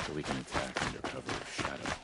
so we can attack under cover of shadow.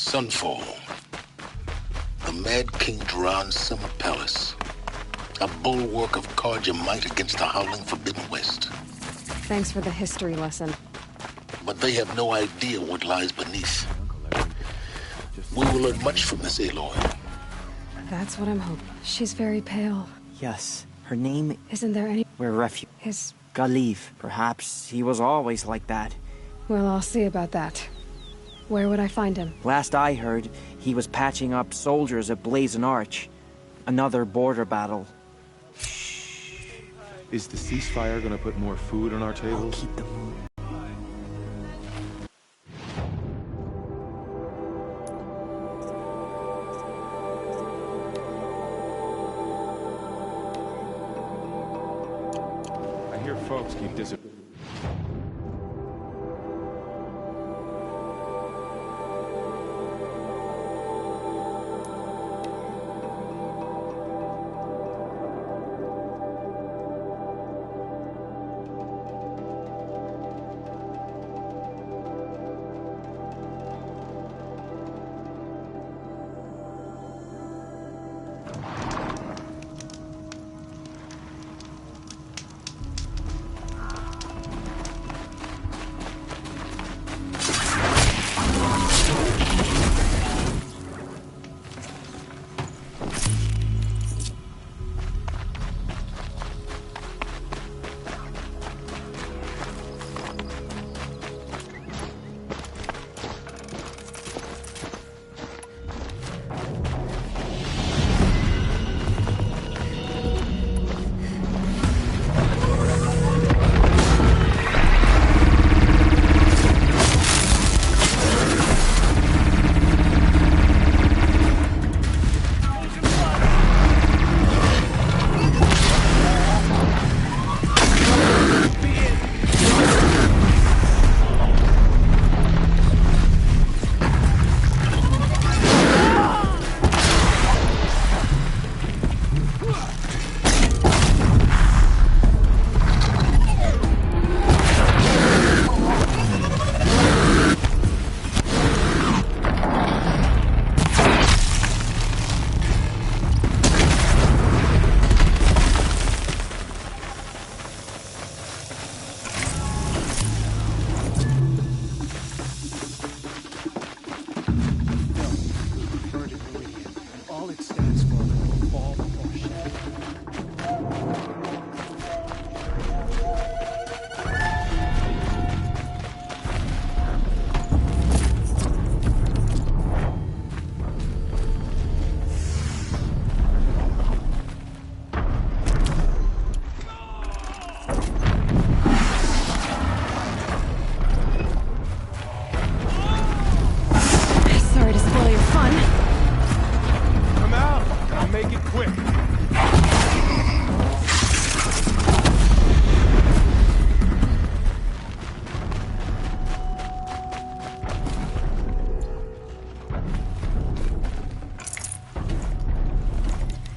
Sunfall. The Mad King Duran's summer palace. A bulwark of Carja might against the howling Forbidden West. Thanks for the history lesson. But they have no idea what lies beneath. We will learn much from this Aloy. That's what I'm hoping. She's very pale. Yes, her name... Isn't there any... We're refuge. His... Galiv. Perhaps he was always like that. Well, I'll see about that. Where would I find him? Last I heard, he was patching up soldiers at Blazon Arch. Another border battle. Is the ceasefire gonna put more food on our tables? I'll keep them moving. Your folks keep disappearing.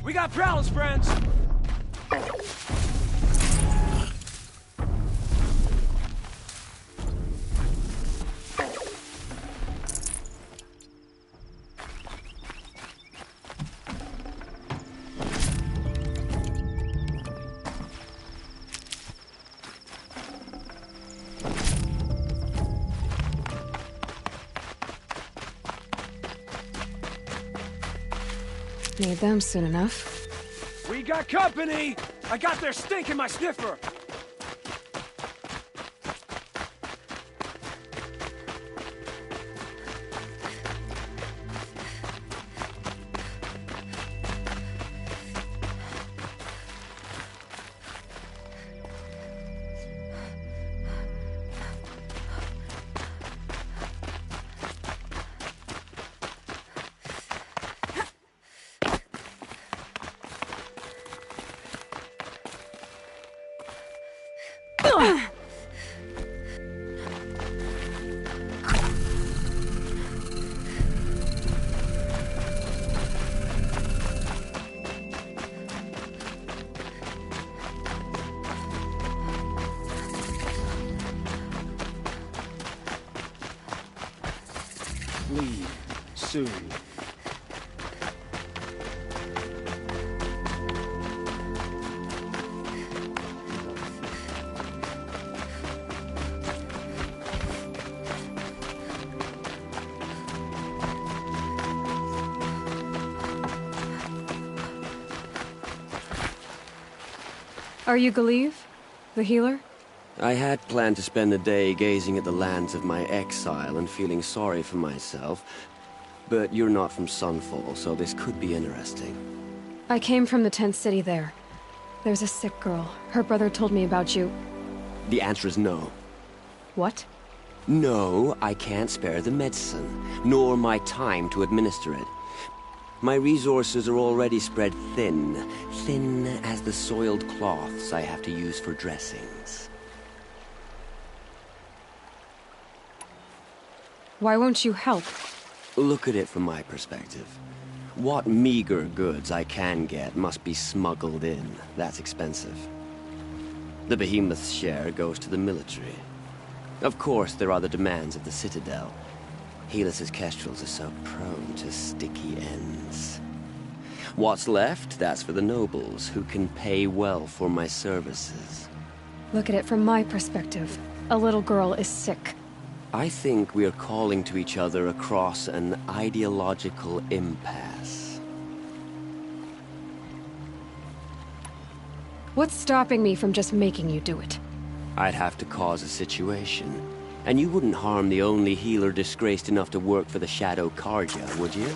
We got prowlers, friends! Need them soon enough. We got company! I got their stink in my sniffer! Leave. Soon. Are you Galeev? The healer? I had planned to spend the day gazing at the lands of my exile and feeling sorry for myself. But you're not from Sunfall, so this could be interesting. I came from the tent city there. There's a sick girl. Her brother told me about you. The answer is no. What? No, I can't spare the medicine, nor my time to administer it. My resources are already spread thin. Thin as the soiled cloths I have to use for dressings. Why won't you help? Look at it from my perspective. What meager goods I can get must be smuggled in. That's expensive. The Behemoth's share goes to the military. Of course, there are the demands of the Citadel. Helis's kestrels are so prone to sticky ends. What's left, that's for the nobles, who can pay well for my services. Look at it from my perspective. A little girl is sick. I think we are calling to each other across an ideological impasse. What's stopping me from just making you do it? I'd have to cause a situation. And you wouldn't harm the only healer disgraced enough to work for the Shadow Carja, would you?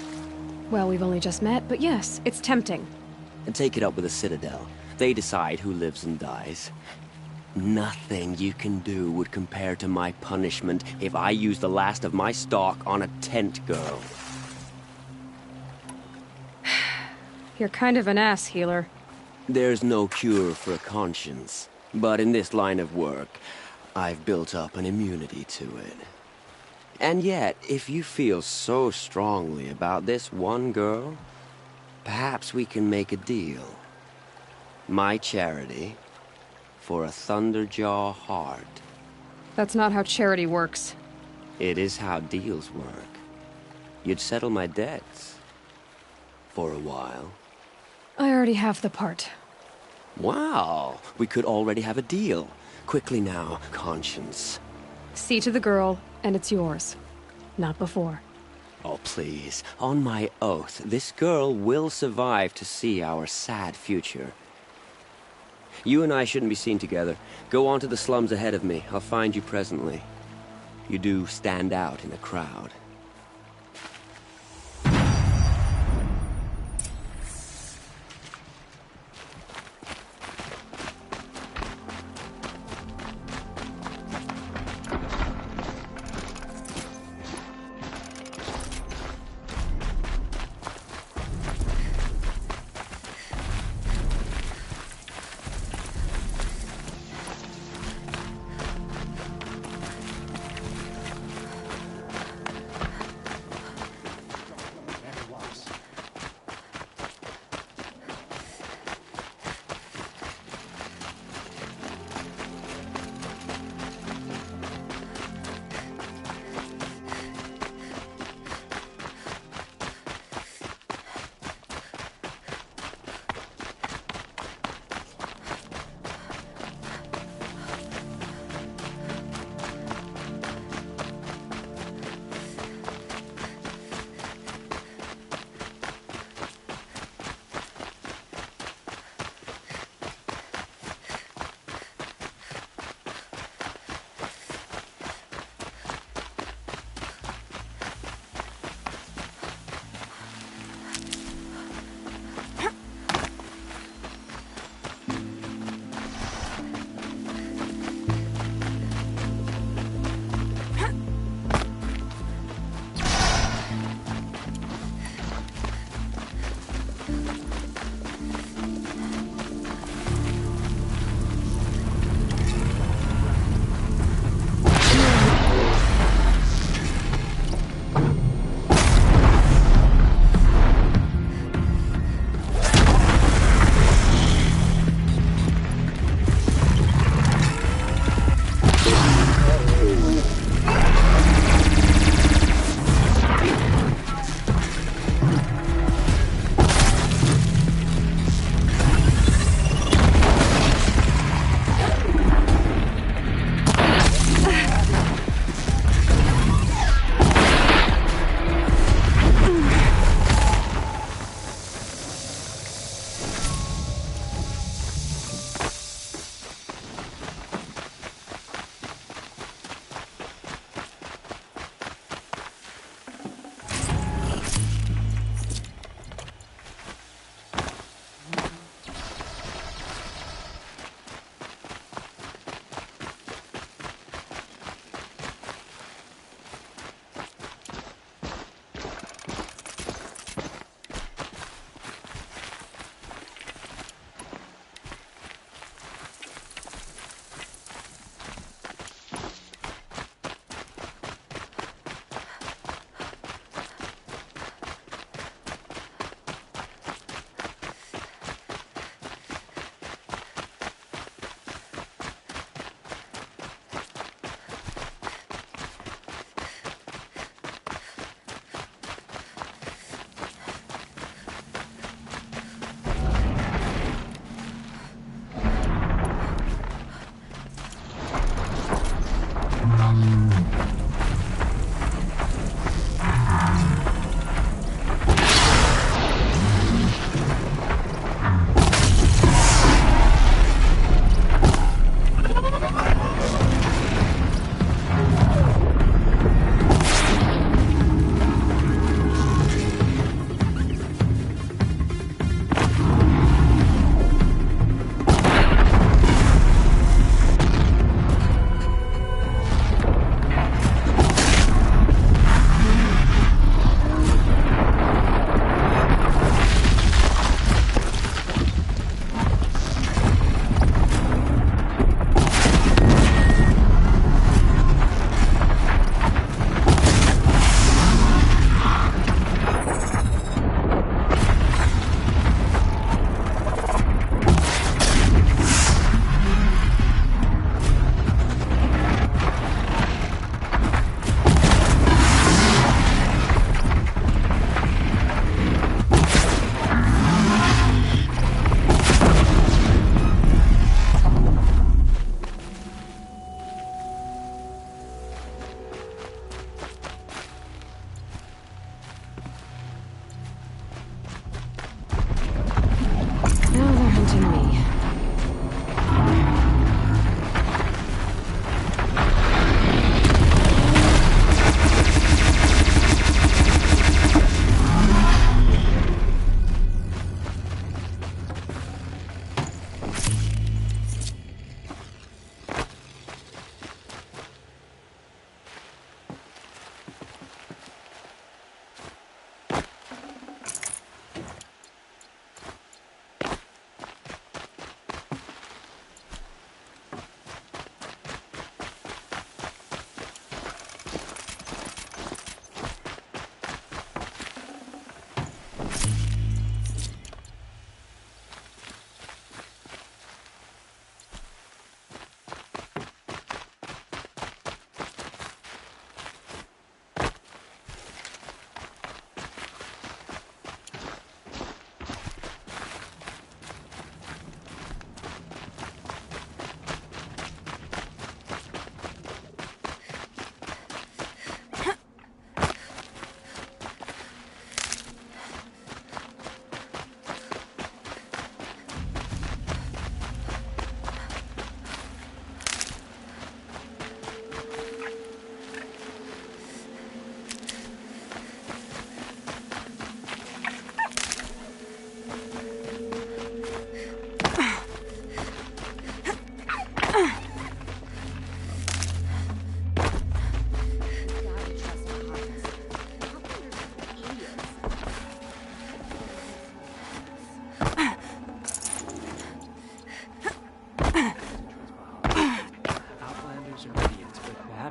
Well, we've only just met, but yes, it's tempting. And take it up with the Citadel. They decide who lives and dies. Nothing you can do would compare to my punishment if I use the last of my stock on a tent girl. You're kind of an ass, healer. There's no cure for a conscience. But in this line of work, I've built up an immunity to it. And yet, if you feel so strongly about this one girl, perhaps we can make a deal. My charity for a Thunderjaw heart. That's not how charity works. It is how deals work. You'd settle my debts. For a while. I already have the part. Wow, we could already have a deal. Quickly now, Conscience. See to the girl, and it's yours. Not before. Oh, please. On my oath, this girl will survive to see our sad future. You and I shouldn't be seen together. Go on to the slums ahead of me. I'll find you presently. You do stand out in a crowd.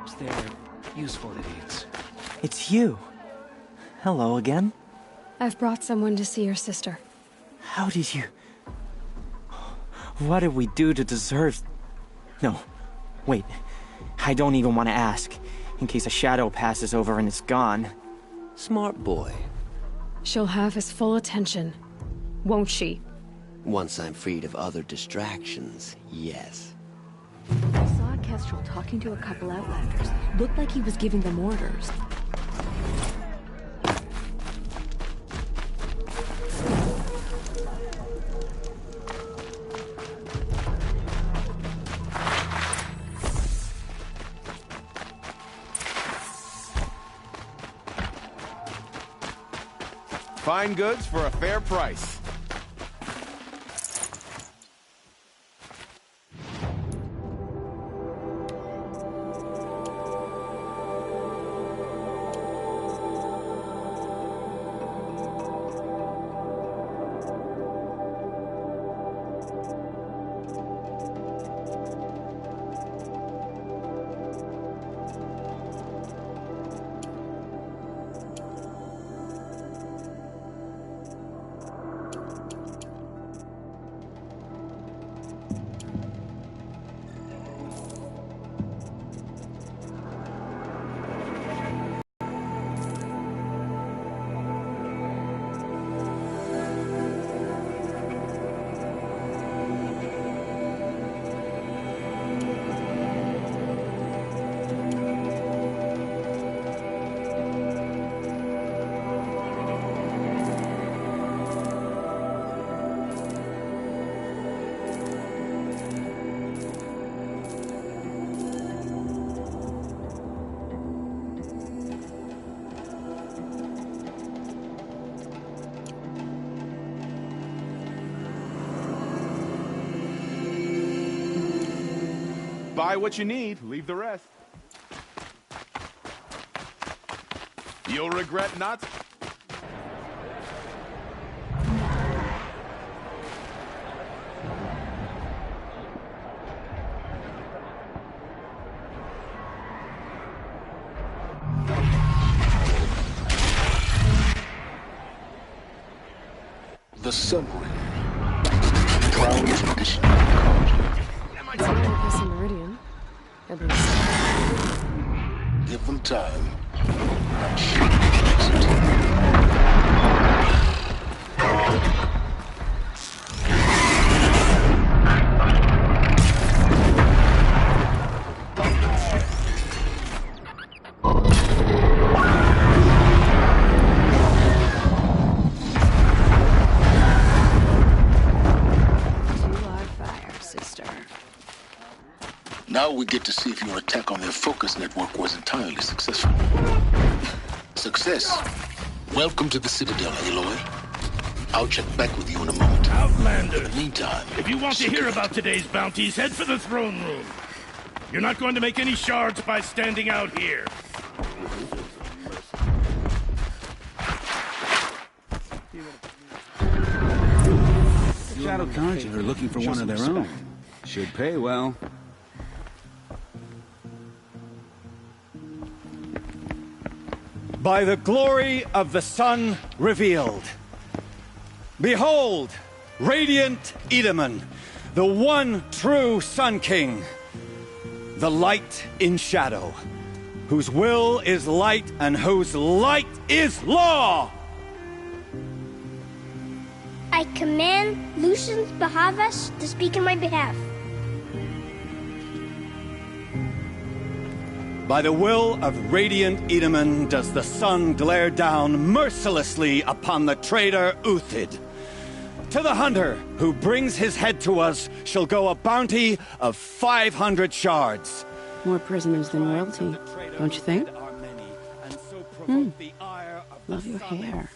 Perhaps they're useful idiots. It's you. Hello again. I've brought someone to see your sister. How did you... What did we do to deserve... No, wait. I don't even want to ask, in case a shadow passes over and it's gone. Smart boy. She'll have his full attention, won't she? Once I'm freed of other distractions, yes. I saw Kestrel talking to a couple Outlanders. Looked like he was giving them orders. Fine goods for a fair price. Buy what you need, leave the rest. You'll regret not... The Sun Ring. Proud tradition. It's not like this in Meridian. At least. Give them time. I'm sure they'll exit. Now we get to see if your attack on their focus network was entirely successful. Success. Welcome to the Citadel, Aloy. I'll check back with you in a moment. Outlander! In the meantime... If you want to hear about today's bounties, head for the throne room. You're not going to make any shards by standing out here. Shadow Guards are looking for one of their own. Should pay well. By the glory of the sun revealed. Behold, radiant Edaman, the one true Sun King. The light in shadow, whose will is light and whose light is law! I command Lucius Bahavas to speak in my behalf. By the will of radiant Edaman does the sun glare down mercilessly upon the traitor Uthid. To the hunter who brings his head to us shall go a bounty of 500 shards. More prisoners than royalty, don't you think? Love your hair.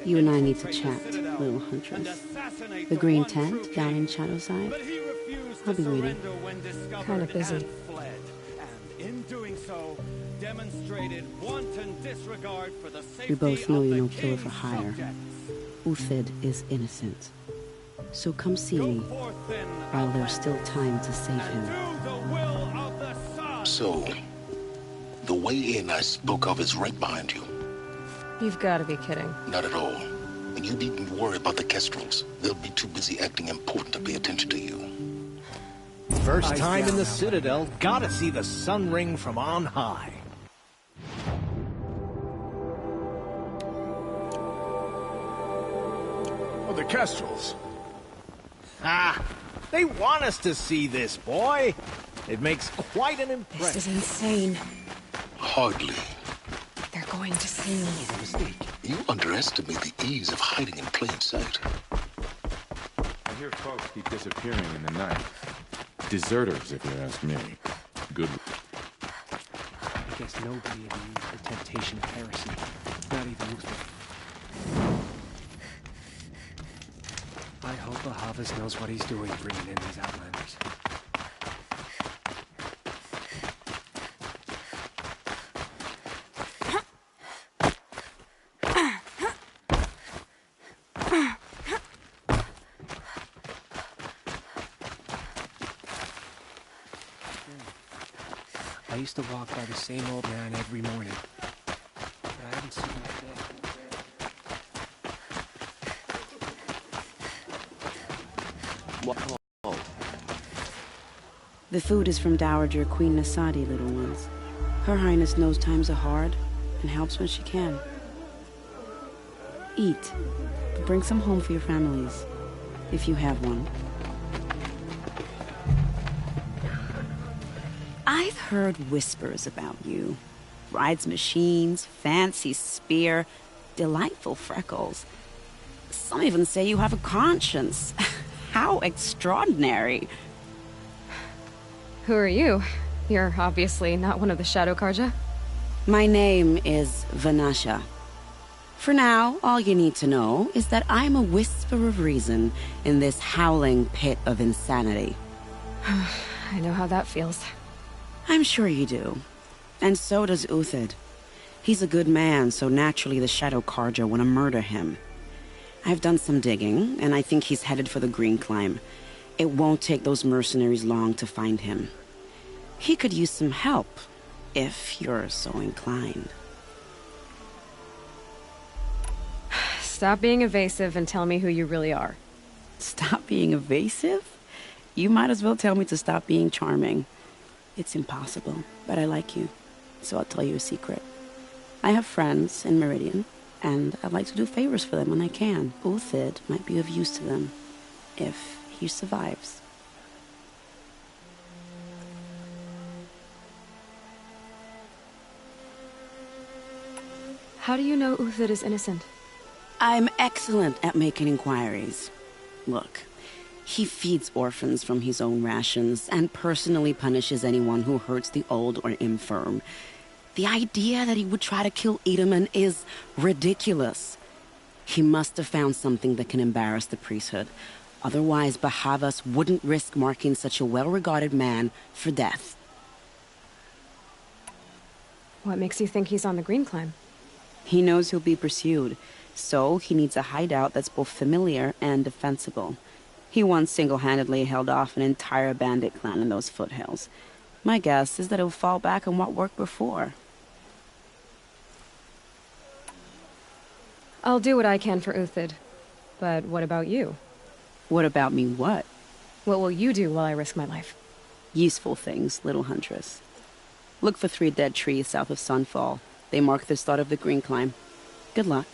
You and I need to chat, little huntress. The green tent down in Shadowside. I'll be waiting. Kind of busy. We both know you're no killer for hire. Uthid is innocent. So come see me, while there's still time to save him. So, the way in I spoke of is right behind you. You've got to be kidding. Not at all. And you needn't worry about the Kestrels. They'll be too busy acting important to pay attention to you. First time in the Citadel, gotta see the sun ring from on high. Oh, the Kestrels. Ah, they want us to see this, boy. It makes quite an impression. This is insane. Hardly. They're going to see me. You underestimate the ease of hiding in plain sight. I hear folks keep disappearing in the night. Deserters, if you ask me. Good. I guess nobody ever used the temptation of heresy. Not even Luther. I hope Bahavas knows what he's doing bringing in these Outlanders. I used to walk by the same old man every morning, but I haven't seen him today. The food is from Dowager Queen Nasadi, little ones. Her Highness knows times are hard and helps when she can. Eat, but bring some home for your families, if you have one. I've heard whispers about you. Rides machines, fancy spear, delightful freckles. Some even say you have a conscience. How extraordinary. Who are you? You're obviously not one of the Shadow Carja. My name is Vanasha. For now, all you need to know is that I'm a whisper of reason in this howling pit of insanity. I know how that feels. I'm sure you do. And so does Uthid. He's a good man, so naturally the Shadow Carja want to murder him. I've done some digging, and I think he's headed for the Green Climb. It won't take those mercenaries long to find him. He could use some help, if you're so inclined. Stop being evasive and tell me who you really are. Stop being evasive? You might as well tell me to stop being charming. It's impossible, but I like you, so I'll tell you a secret. I have friends in Meridian, and I'd like to do favors for them when I can. Uthid might be of use to them, if he survives. How do you know Uthid is innocent? I'm excellent at making inquiries. Look, he feeds orphans from his own rations and personally punishes anyone who hurts the old or infirm. The idea that he would try to kill Edaman is ridiculous. He must have found something that can embarrass the priesthood. Otherwise, Bahavas wouldn't risk marking such a well-regarded man for death. What makes you think he's on the Green Climb? He knows he'll be pursued, so he needs a hideout that's both familiar and defensible. He once single-handedly held off an entire bandit clan in those foothills. My guess is that he'll fall back on what worked before. I'll do what I can for Uthid. But what about you? What about me what? What will you do while I risk my life? Useful things, little huntress. Look for 3 dead trees south of Sunfall. They mark the start of the Green Climb. Good luck.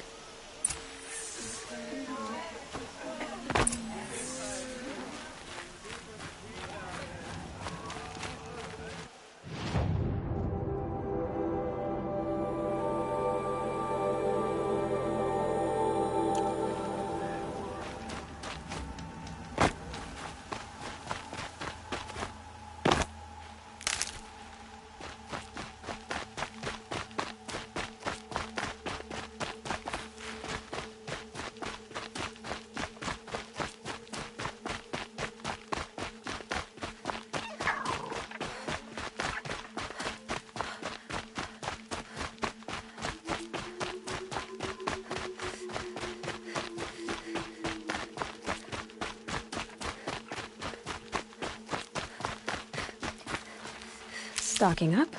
stocking up.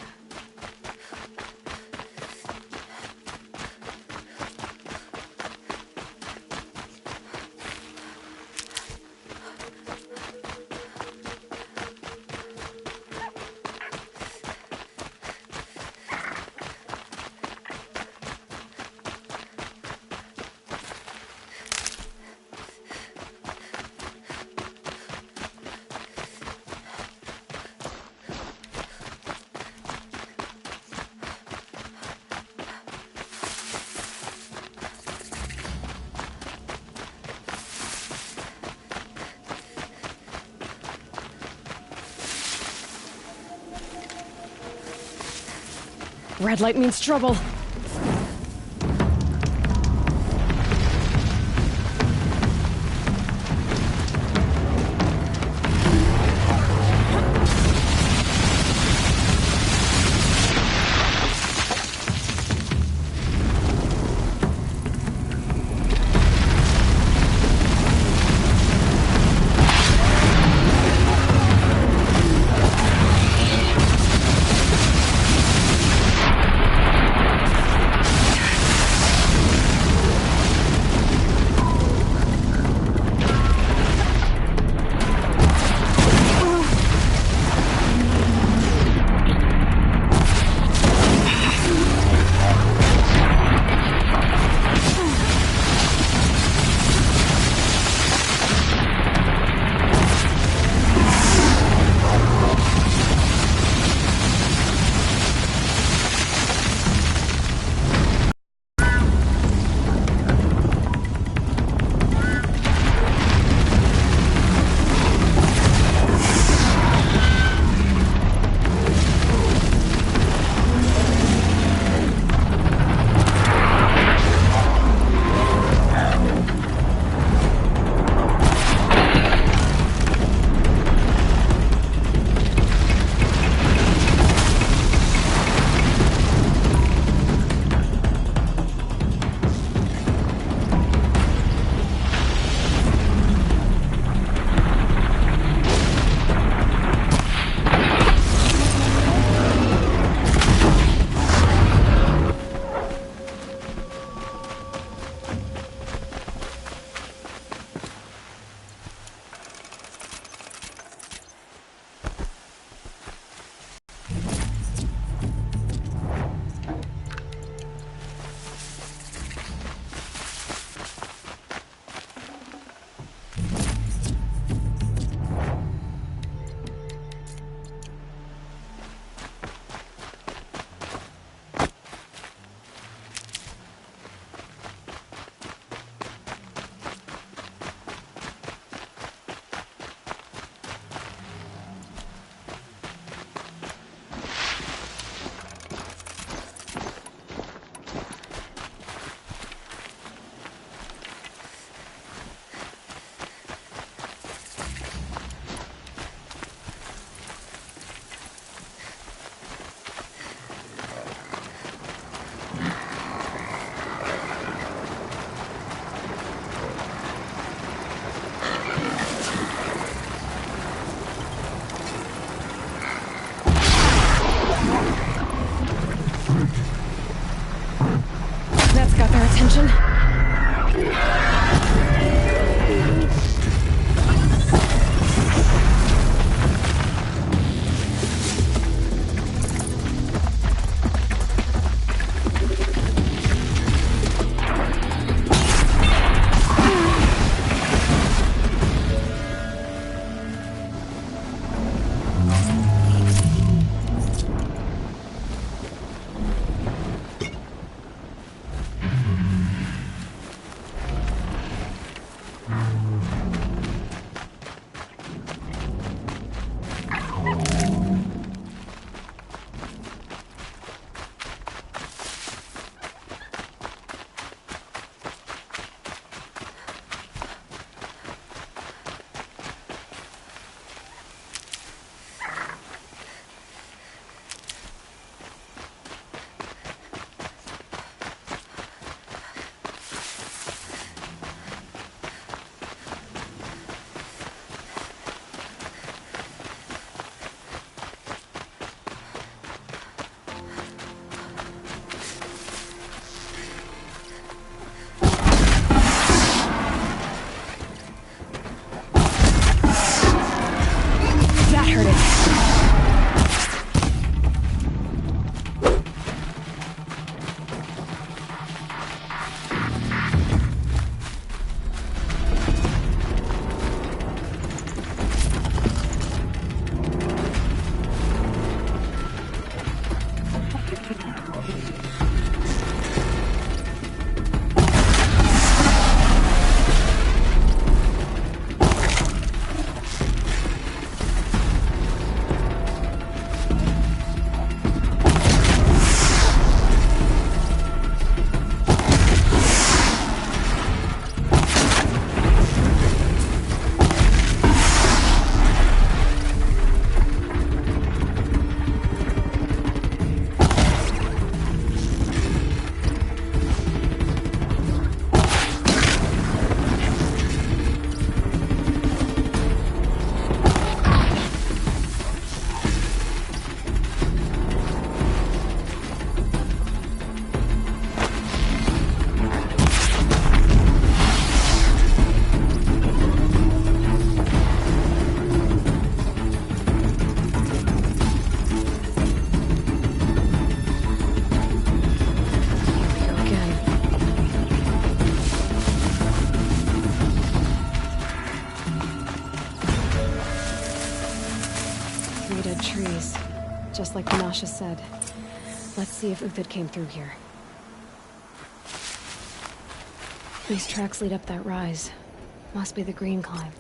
Red light means trouble. heard it. Trees. Just like Nasha said. Let's see if Uthid came through here. These tracks lead up that rise. Must be the Green Climb.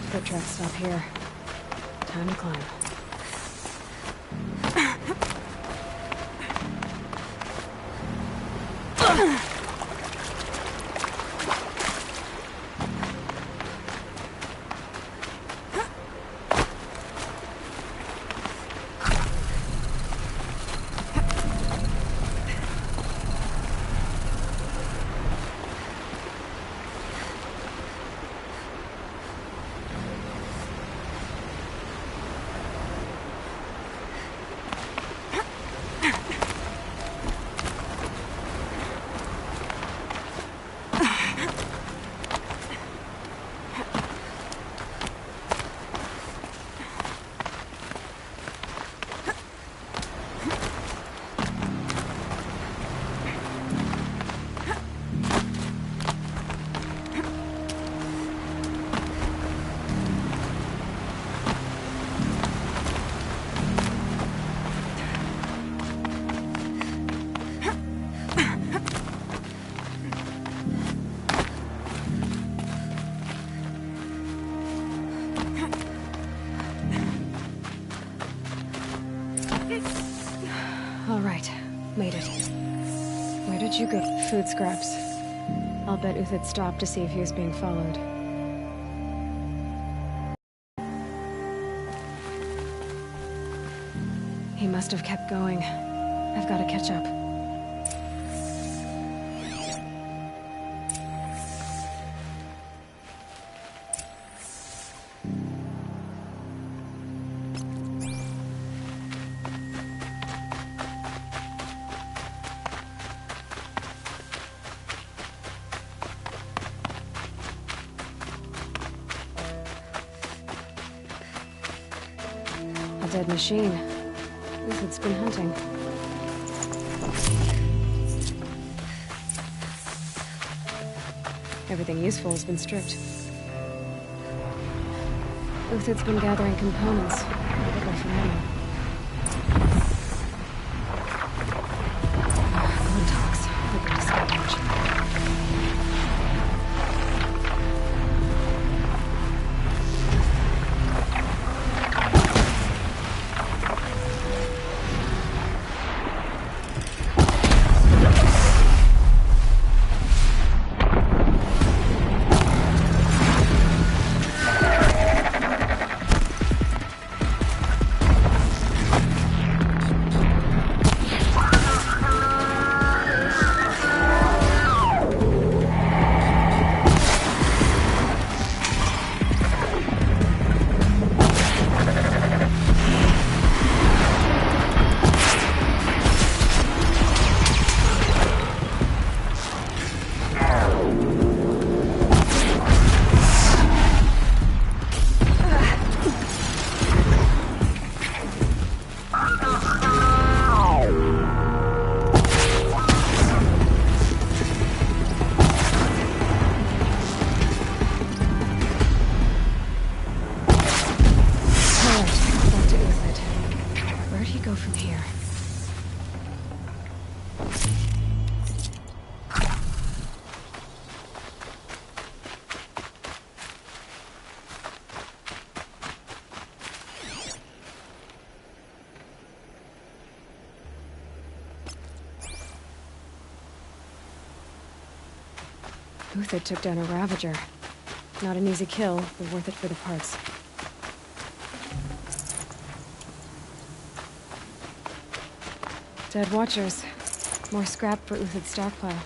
Foot tracks stop here. Time to climb. All right, made it. Where did you go? Food scraps. I'll bet Uthid stopped to see if he was being followed. He must have kept going. I've got to catch up. A dead machine. Uthid's been hunting. Everything useful has been stripped. Uthid's been gathering components. Maybe go for ammo. Contacts. Looking to salvage. Uthid took down a Ravager. Not an easy kill, but worth it for the parts. Dead Watchers. More scrap for Uthid's stockpile.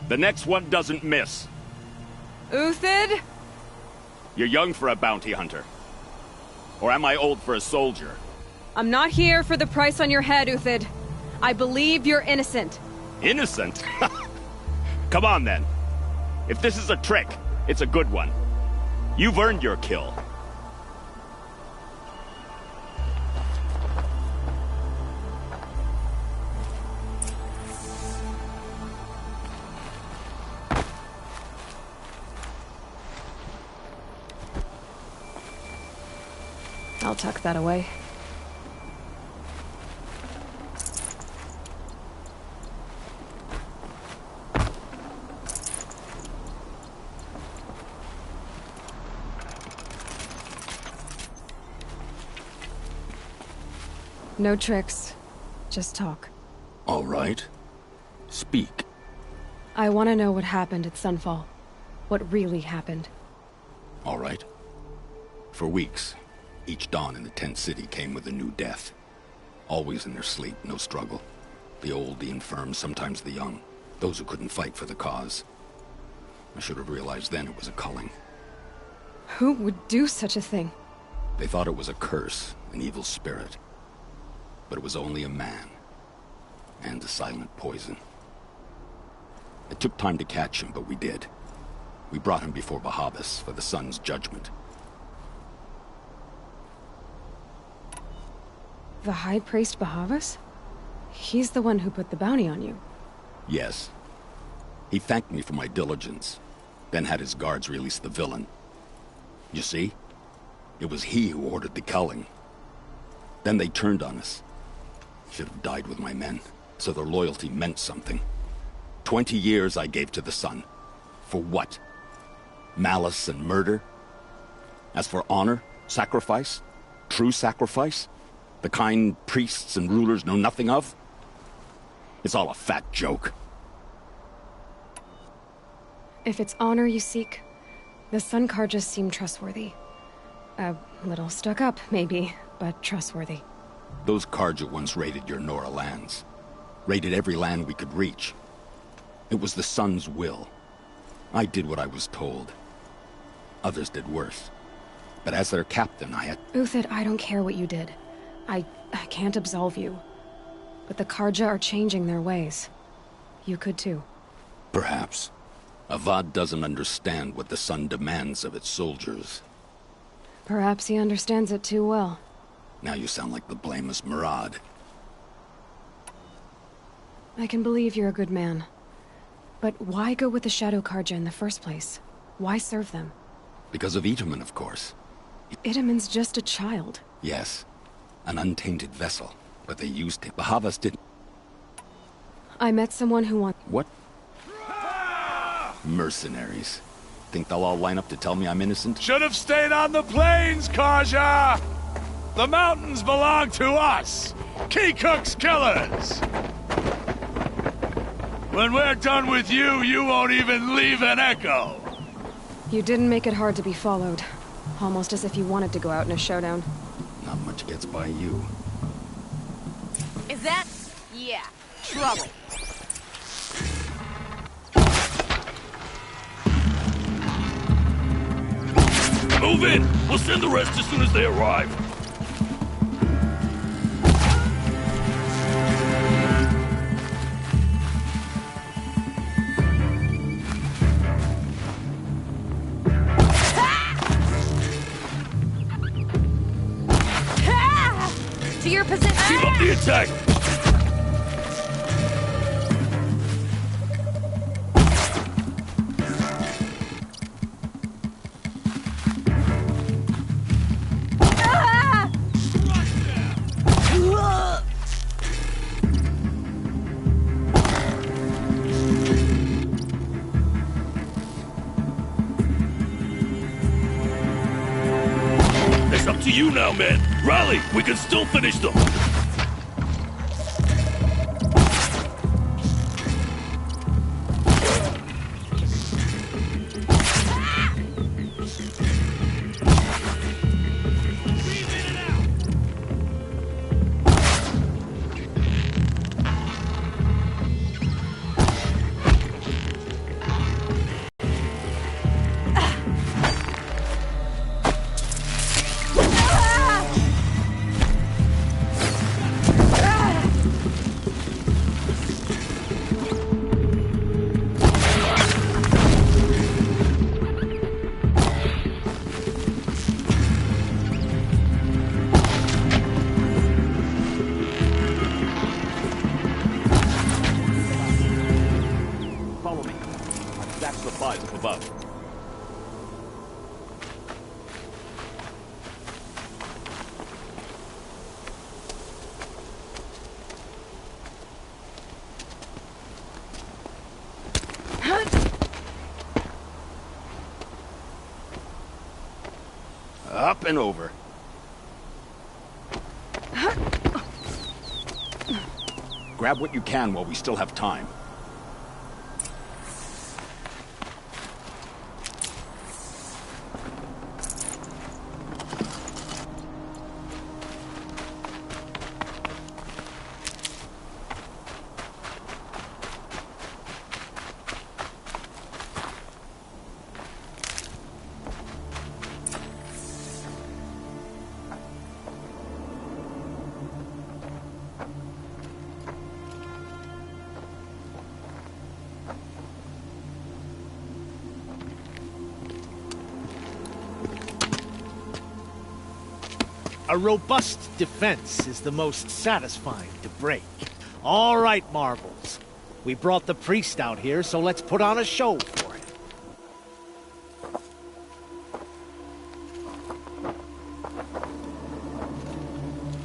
The next one doesn't miss. Uthid? You're young for a bounty hunter. Or am I old for a soldier? I'm not here for the price on your head, Uthid. I believe you're innocent. Innocent? Come on, then. If this is a trick, it's a good one. You've earned your kill. I'll tuck that away. No tricks. Just talk. All right. Speak. I want to know what happened at Sunfall. What really happened. All right. For weeks, each dawn in the tent city came with a new death. Always in their sleep, no struggle. The old, the infirm, sometimes the young. Those who couldn't fight for the cause. I should have realized then it was a culling. Who would do such a thing? They thought it was a curse, an evil spirit. But it was only a man. And a silent poison. It took time to catch him, but we did. We brought him before Bahavas for the sun's judgment. The High Priest Bahavas? He's the one who put the bounty on you. Yes. He thanked me for my diligence, then had his guards release the villain. You see? It was he who ordered the culling. Then they turned on us. Should have died with my men, so their loyalty meant something. 20 years I gave to the sun. For what? Malice and murder? As for honor, sacrifice, true sacrifice, the kind priests and rulers know nothing of? It's all a fat joke. If it's honor you seek, the Sun Carjas seem trustworthy. A little stuck up, maybe, but trustworthy. Those Carja once raided your Nora lands. Raided every land we could reach. It was the Sun's will. I did what I was told. Others did worse. But as their captain, I had... Uthid, I don't care what you did. I can't absolve you. But the Carja are changing their ways. You could too. Perhaps. Avad doesn't understand what the Sun demands of its soldiers. Perhaps he understands it too well. Now you sound like the blameless Murad. I can believe you're a good man. But why go with the Shadow Carja in the first place? Why serve them? Because of Itamen, of course. Itamen's just a child. Yes. An untainted vessel. But they used it. Bahavas didn't. I met someone who wants... What? Mercenaries. Think they'll all line up to tell me I'm innocent? Should have stayed on the plains, Carja! The mountains belong to us! Keecook's killers! When we're done with you, you won't even leave an echo! You didn't make it hard to be followed. Almost as if you wanted to go out in a showdown. Not much gets by you. Is that... yeah, trouble. Move in! We'll send the rest as soon as they arrive. position. Keep up the attack! It's up to you now, man. Rally! We can still finish them! Follow me. Stack supplies up above. Up and over. Grab what you can while we still have time. A robust defense is the most satisfying to break. All right, Marbles. We brought the priest out here, so let's put on a show for him.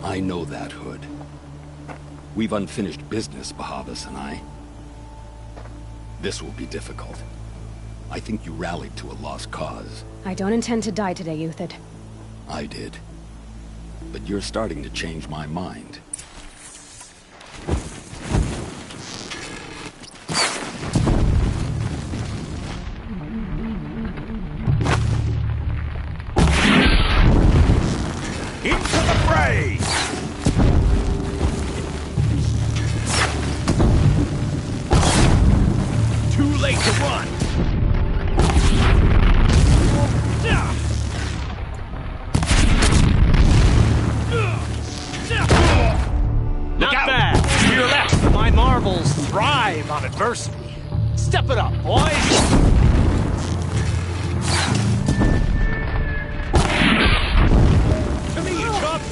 I know that, Hood. We've unfinished business, Bahavas and I. This will be difficult. I think you rallied to a lost cause. I don't intend to die today, Uthid. I did. But you're starting to change my mind. Into the fray! Too late to run! Not bad. To your left. My marbles thrive on adversity. Step it up, boys! To me, you chump!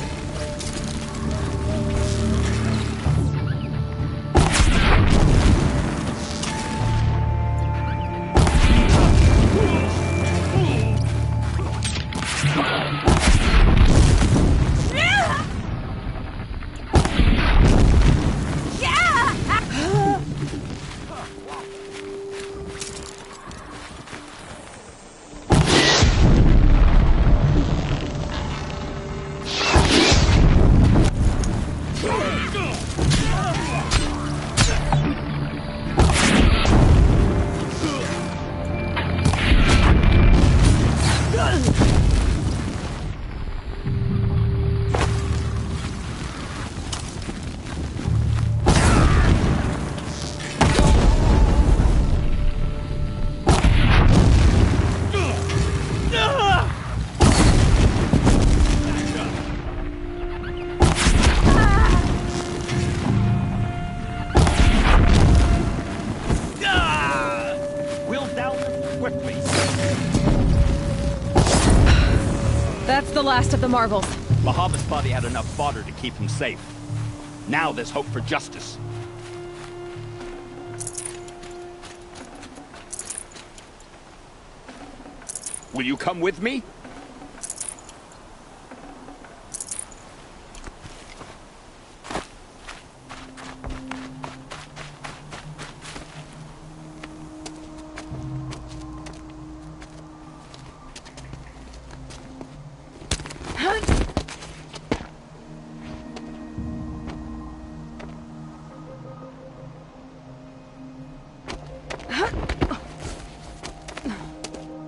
That's the last of the marbles. Bahavas thought he had enough fodder to keep him safe. Now there's hope for justice. Will you come with me?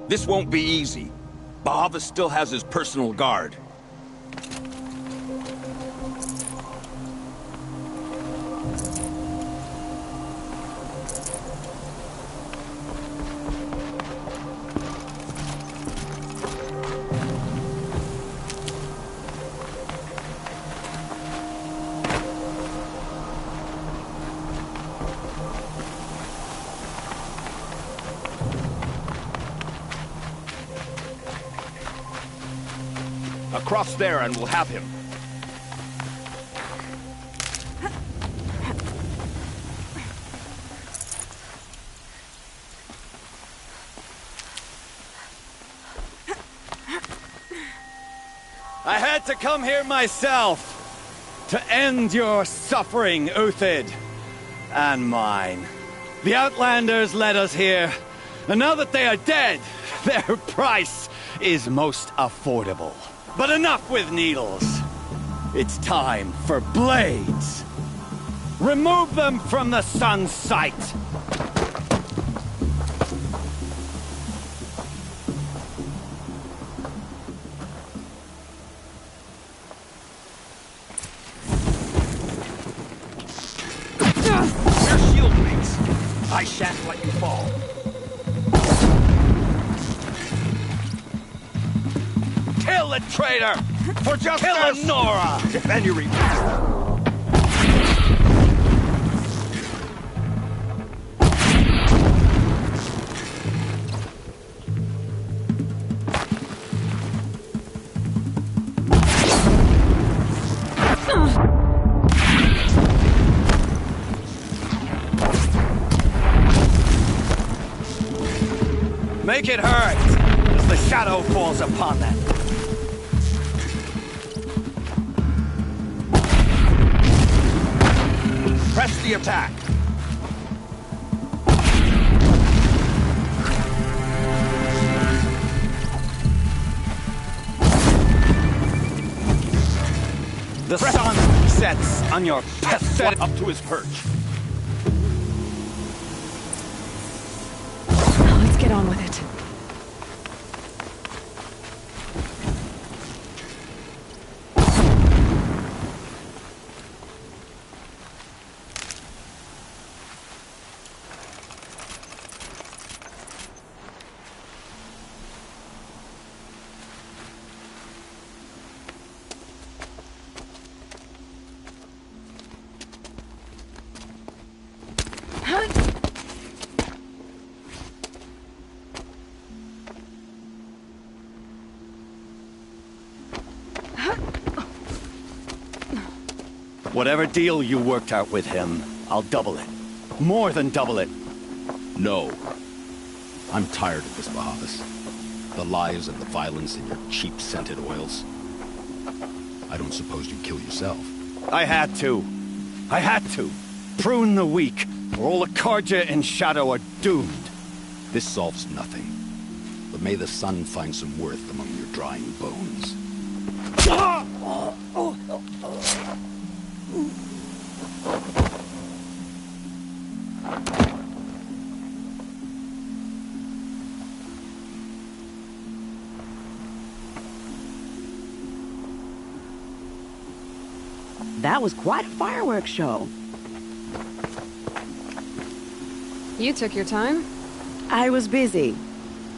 This won't be easy. Bahavas still has his personal guard. Across there and we'll have him. I had to come here myself to end your suffering, Uthid, and mine. The Outlanders led us here, and now that they are dead, their price is most affordable. But enough with needles. It's time for blades. Remove them from the sun's sight. Your shield mates. I shan't let you fall. Kill the traitor! For justice! Kill Nora! Defend your reach. Make it hurt as the shadow falls upon them. Press the attack. The sun sets on your pathetic... Up to his perch. Let's get on with it. Whatever deal you worked out with him, I'll double it. More than double it. No. I'm tired of this, Bahavas. The lies and the violence in your cheap scented oils. I don't suppose you'd kill yourself. I had to. I had to. Prune the weak, or all the Carja and Shadow are doomed. This solves nothing. But may the sun find some worth among your drying bones. That was quite a fireworks show. You took your time? I was busy.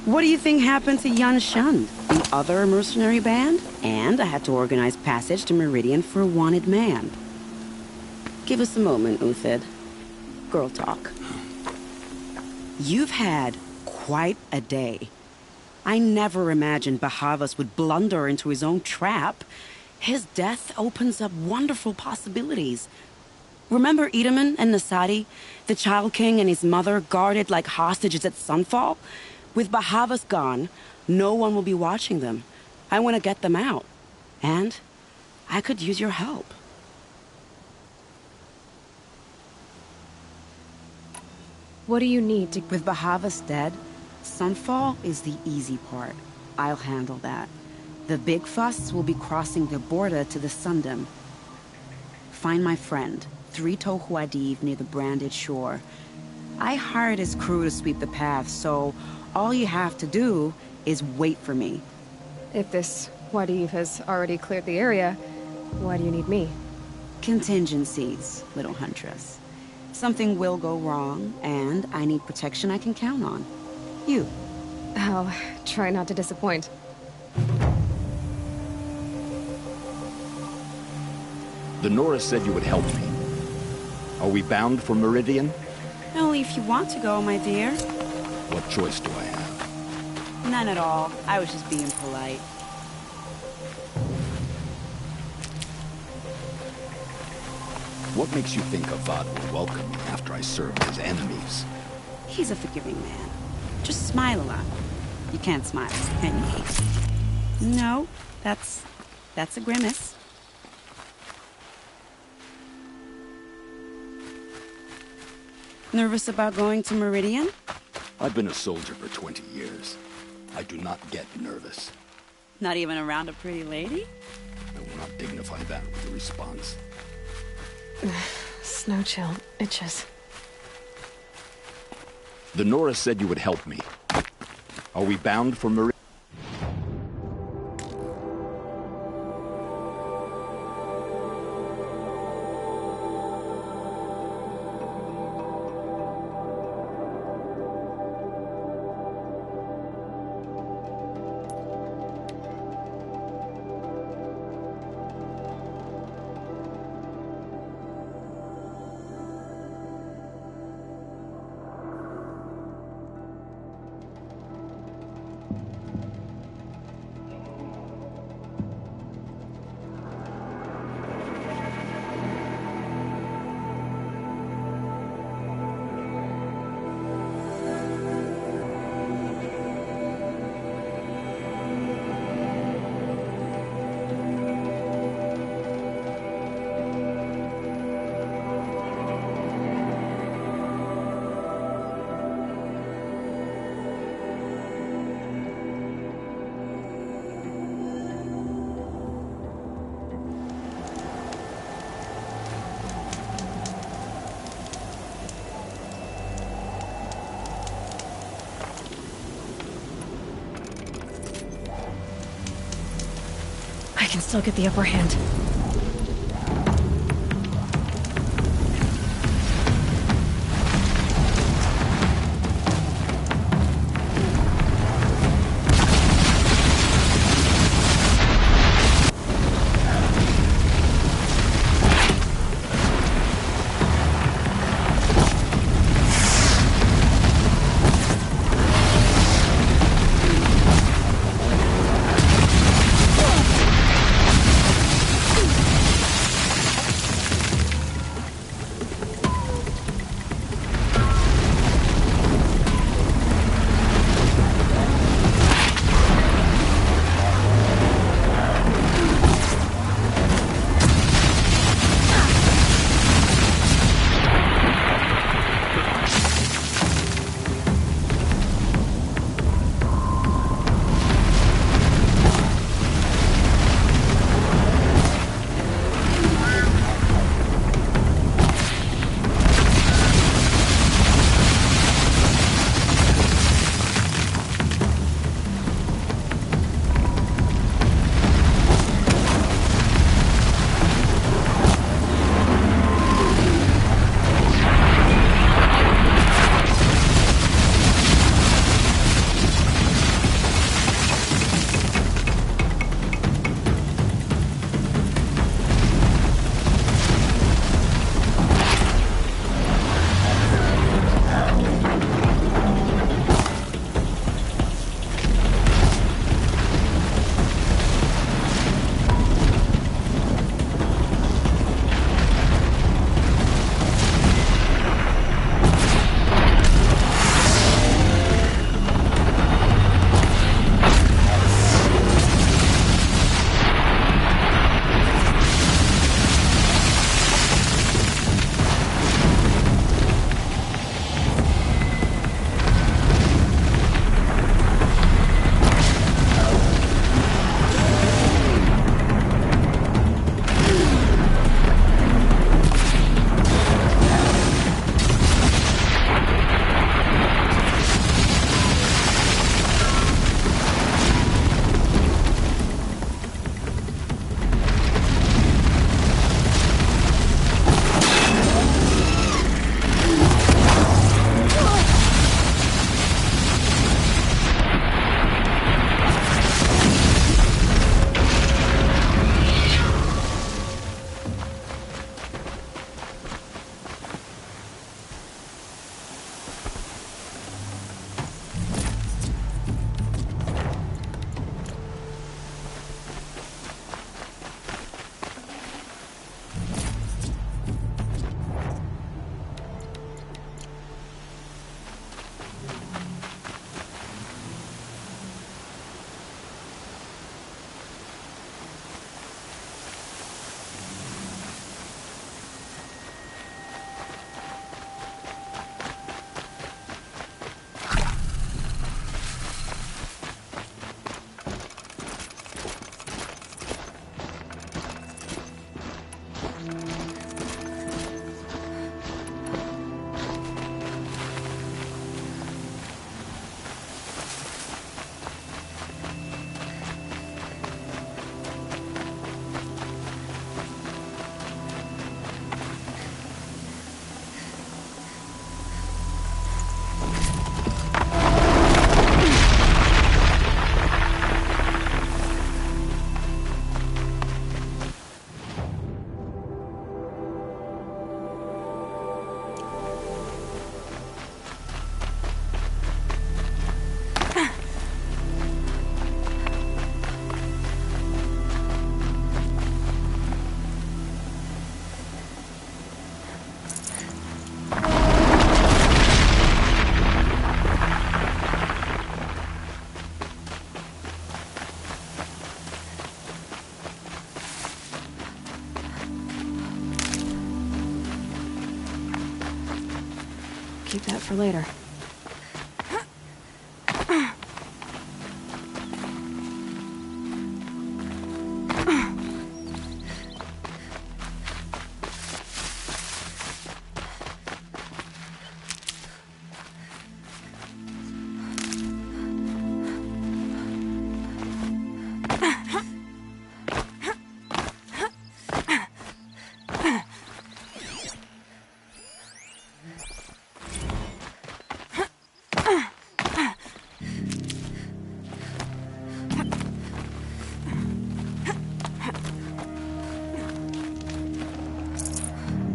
What do you think happened to Yan Shund, the other mercenary band? And I had to organize passage to Meridian for a wanted man. Give us a moment, Uthid. Girl talk. You've had quite a day. I never imagined Bahavas would blunder into his own trap. His death opens up wonderful possibilities. Remember Edaman and Nasadi, the Child King and his mother guarded like hostages at Sunfall? With Bahavas gone, no one will be watching them. I want to get them out. And I could use your help. What do you need to... With Bahavas dead, Sunfall is the easy part. I'll handle that. The big fuss will be crossing the border to the Sundom. Find my friend, Three-Toe Huadiv, near the Branded Shore. I hired his crew to sweep the path, so all you have to do is wait for me. If this Huadiv has already cleared the area, why do you need me? Contingencies, little huntress. Something will go wrong, and I need protection I can count on. You. I'll try not to disappoint. The Nora said you would help me. Are we bound for Meridian? Only if you want to go, my dear. What choice do I have? None at all. I was just being polite. What makes you think Avad will welcome me after I served his enemies? He's a forgiving man. Just smile a lot. You can't smile, can you? No, that's a grimace. Nervous about going to Meridian? I've been a soldier for 20 years. I do not get nervous. Not even around a pretty lady? I will not dignify that with a response. Snow chill itches. The Nora said you would help me. Are we bound for Meridian? I can still get the upper hand. for later.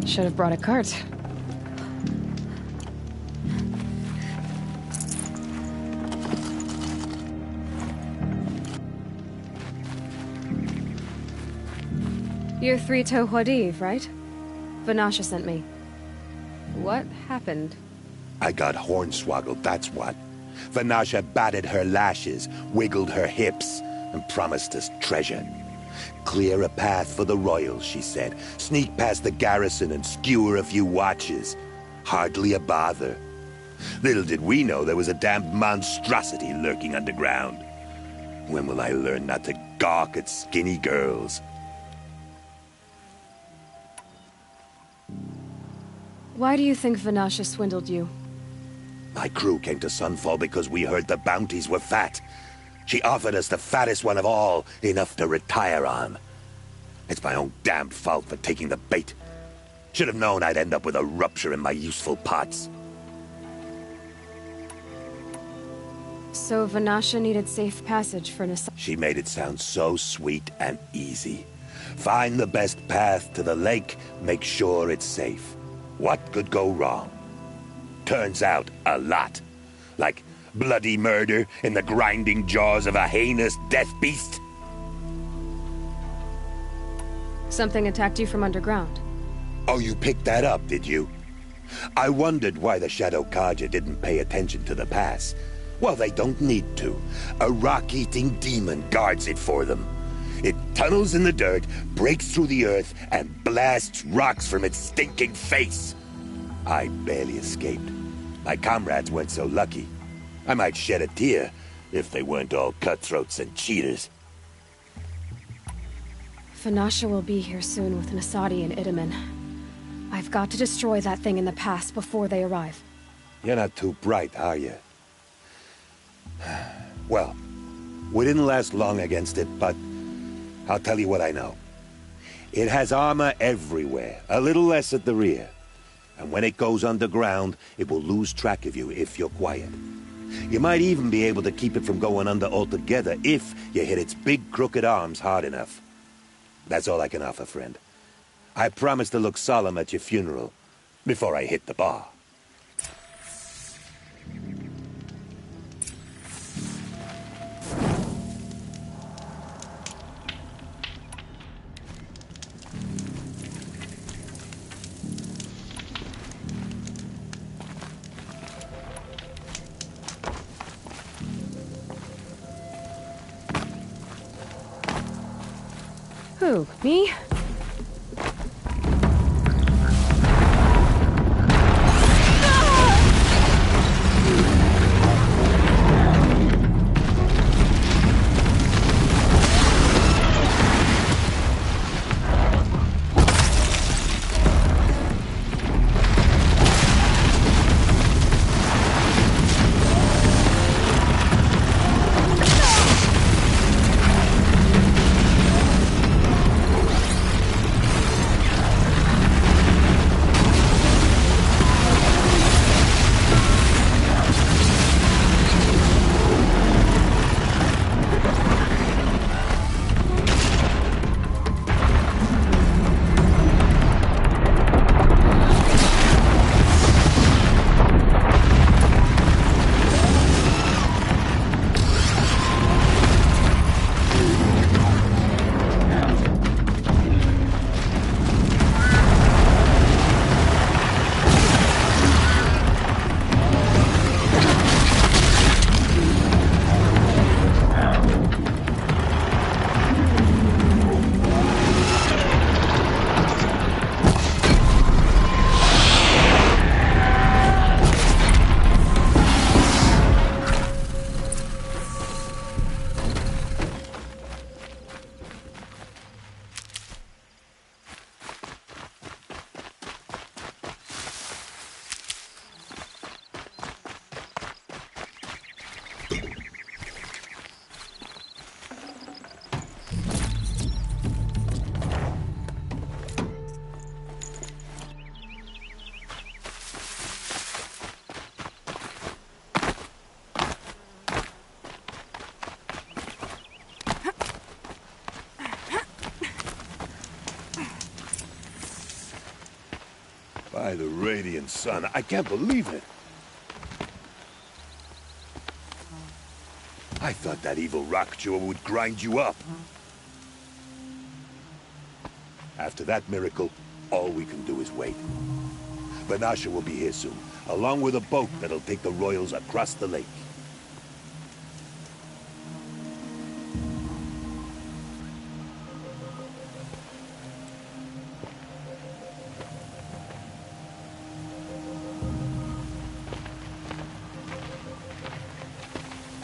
Should have brought a cart. You're Three-Toe Huadiv, right? Vanasha sent me. What happened? I got hornswoggled, that's what. Vanasha batted her lashes, wiggled her hips, and promised us treasure. Clear a path for the royals, she said. Sneak past the garrison and skewer a few watches. Hardly a bother. Little did we know there was a damned monstrosity lurking underground. When will I learn not to gawk at skinny girls? Why do you think Vanasha swindled you? My crew came to Sunfall because we heard the bounties were fat. She offered us the fattest one of all, enough to retire on. It's my own damn fault for taking the bait. Should have known I'd end up with a rupture in my useful parts. So Vanasha needed safe passage for Nasa. She made it sound so sweet and easy. Find the best path to the lake, make sure it's safe. What could go wrong? Turns out, a lot. Like bloody murder in the grinding jaws of a heinous death beast. Something attacked you from underground. Oh, you picked that up, did you? I wondered why the Shadow Carja didn't pay attention to the pass. Well, they don't need to. A rock-eating demon guards it for them. It tunnels in the dirt, breaks through the earth, and blasts rocks from its stinking face. I barely escaped. My comrades weren't so lucky. I might shed a tear if they weren't all cutthroats and cheaters. Vanasha will be here soon with Nasadi and Itamen. I've got to destroy that thing in the pass before they arrive. You're not too bright, are you? Well, we didn't last long against it, but I'll tell you what I know. It has armor everywhere, a little less at the rear. And when it goes underground, it will lose track of you if you're quiet. You might even be able to keep it from going under altogether if you hit its big crooked arms hard enough. That's all I can offer, friend. I promise to look solemn at your funeral before I hit the bar. Who, me? By the radiant sun, I can't believe it. I thought that evil rockjaw would grind you up. After that miracle, all we can do is wait. Banasha will be here soon, along with a boat that'll take the royals across the lake.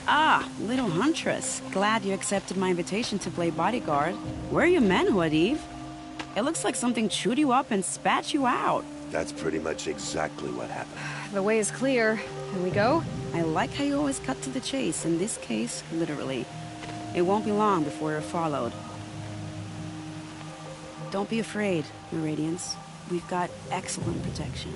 Ah, little huntress. Glad you accepted my invitation to play bodyguard. Where are your men, Huadiv? It looks like something chewed you up and spat you out. That's pretty much exactly what happened. The way is clear. Can we go? I like how you always cut to the chase. In this case, literally. It won't be long before you're followed. Don't be afraid, Your Radiance. We've got excellent protection.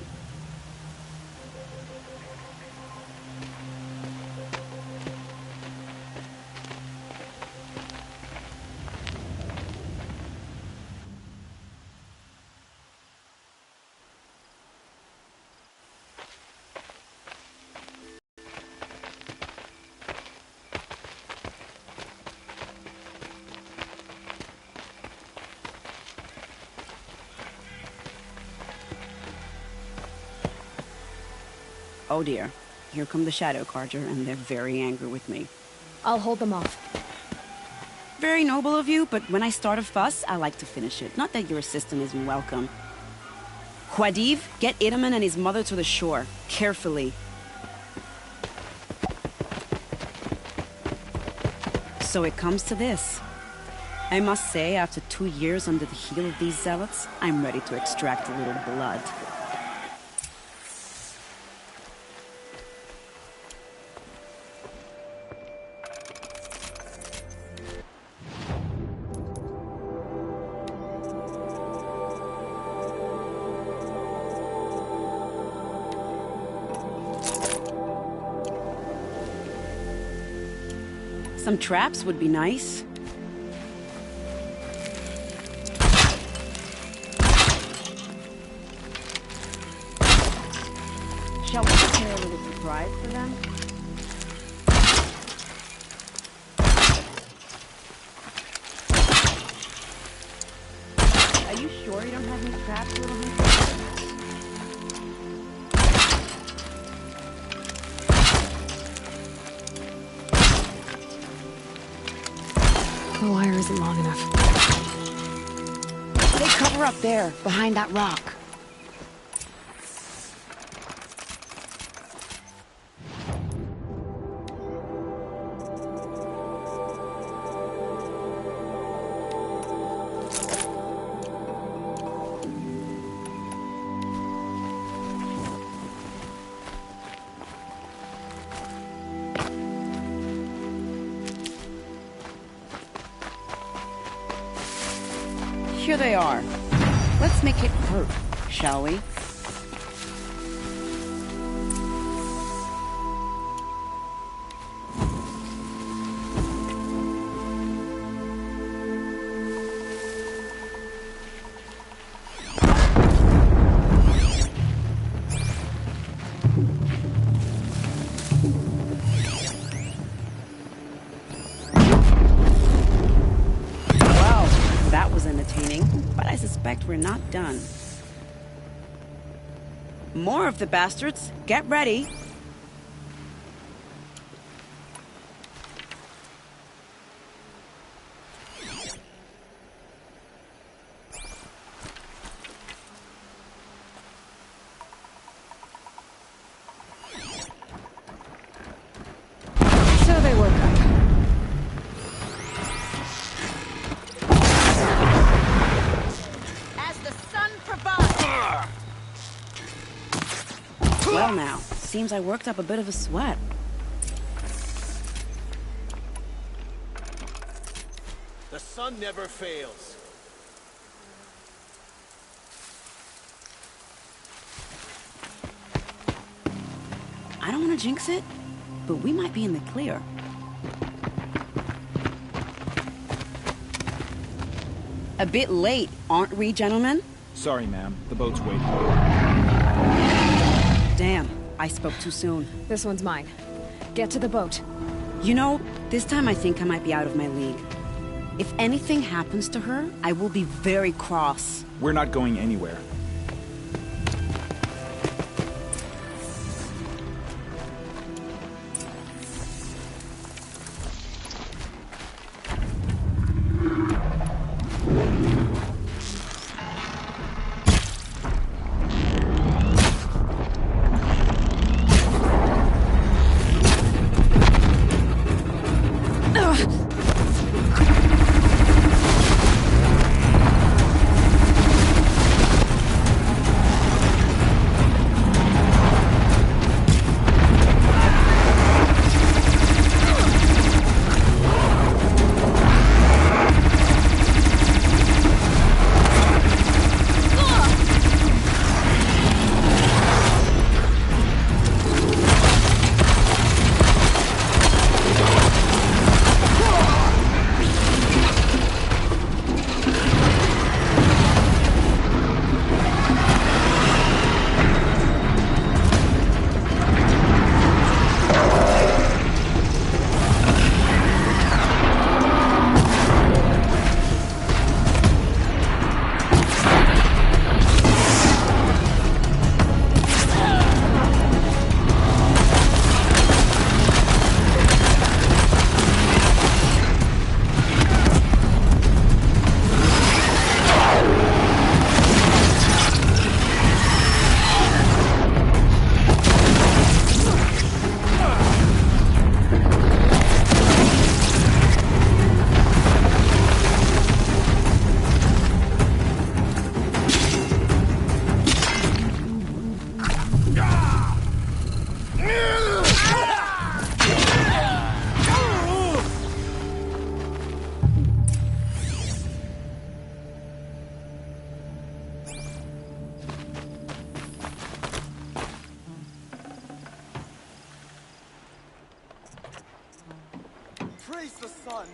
Oh dear. Here come the Shadow Carja, and they're very angry with me. I'll hold them off. Very noble of you, but when I start a fuss, I like to finish it. Not that your assistant isn't welcome. Huadiv, get Itaman and his mother to the shore. Carefully. So it comes to this. I must say, after 2 years under the heel of these zealots, I'm ready to extract a little blood. Some traps would be nice. Shall we prepare a little surprise for them? Are you sure you don't have any traps, little hunter? The wire isn't long enough. They cover up there, behind that rock. Here they are. Let's make it hurt, shall we? But I suspect we're not done. More of the bastards. Get ready. So they woke up. Well now, seems I worked up a bit of a sweat. The sun never fails. I don't want to jinx it, but we might be in the clear. A bit late, aren't we, gentlemen? Sorry, ma'am. The boat's waiting. Damn, I spoke too soon. This one's mine. Get to the boat. You know, this time I think I might be out of my league. If anything happens to her, I will be very cross. We're not going anywhere. Praise the sun!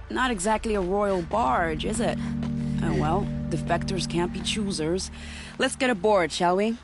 Not exactly a royal barge, is it? Oh well, defectors can't be choosers. Let's get aboard, shall we?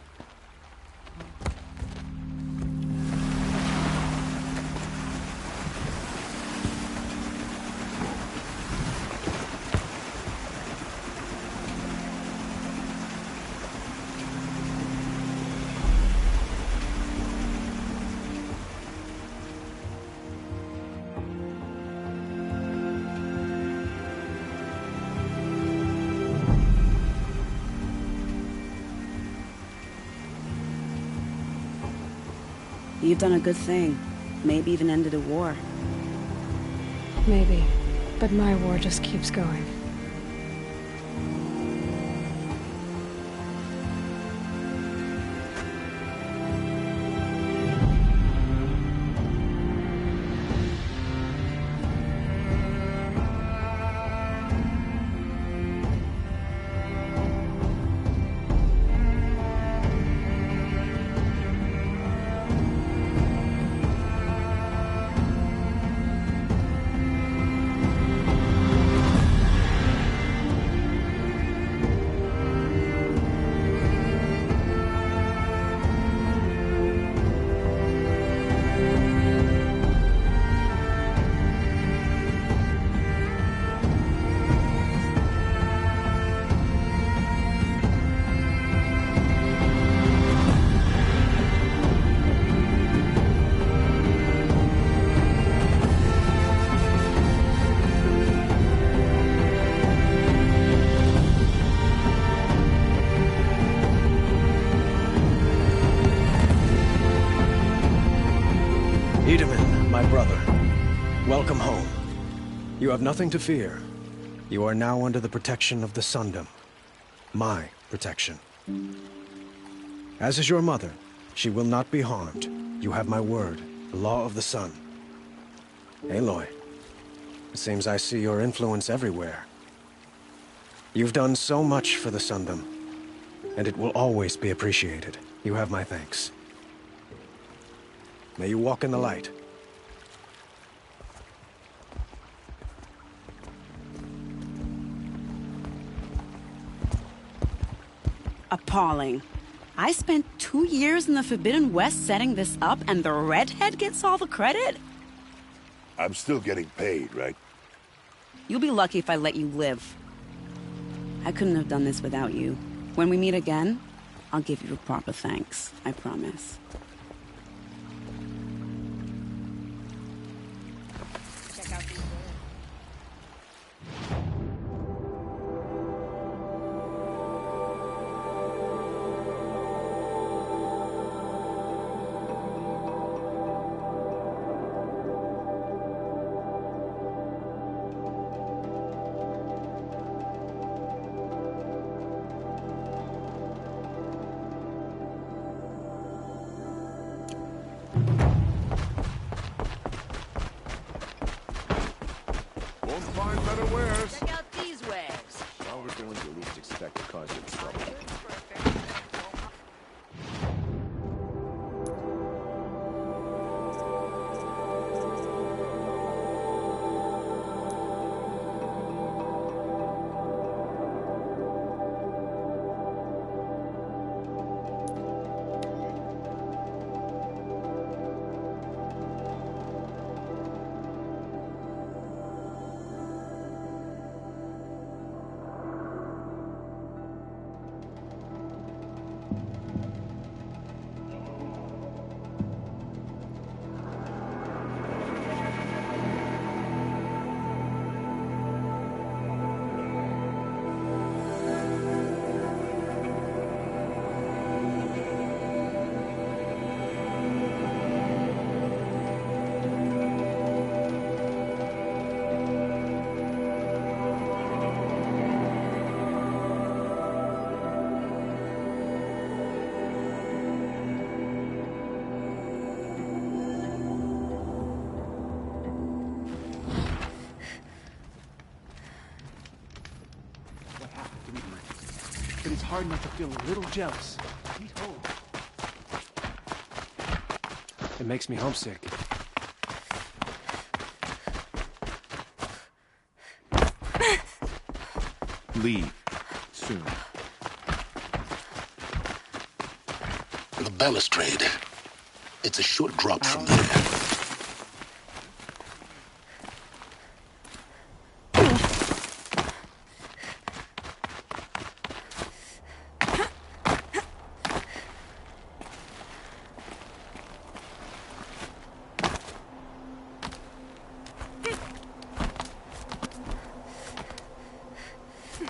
You've done a good thing. Maybe even ended a war. Maybe. But my war just keeps going. My brother, welcome home. You have nothing to fear. You are now under the protection of the Sundom. My protection. As is your mother, she will not be harmed. You have my word, the law of the sun. Aloy, it seems I see your influence everywhere. You've done so much for the Sundom, and it will always be appreciated. You have my thanks. May you walk in the light. Appalling. I spent 2 years in the Forbidden West setting this up, and the redhead gets all the credit? I'm still getting paid, right? You'll be lucky if I let you live. I couldn't have done this without you. When we meet again, I'll give you a proper thanks. I promise. Check out these Won't find better wares. Check out these wares. All we're doing is the least expect to cause you trouble. But it's hard not to feel a little jealous. Sweet home. It makes me homesick. Leave. Soon. The balustrade. It's a short drop from there.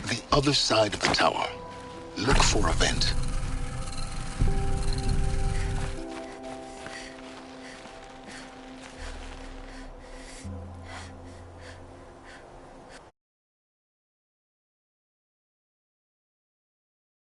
The other side of the tower. Look for a vent.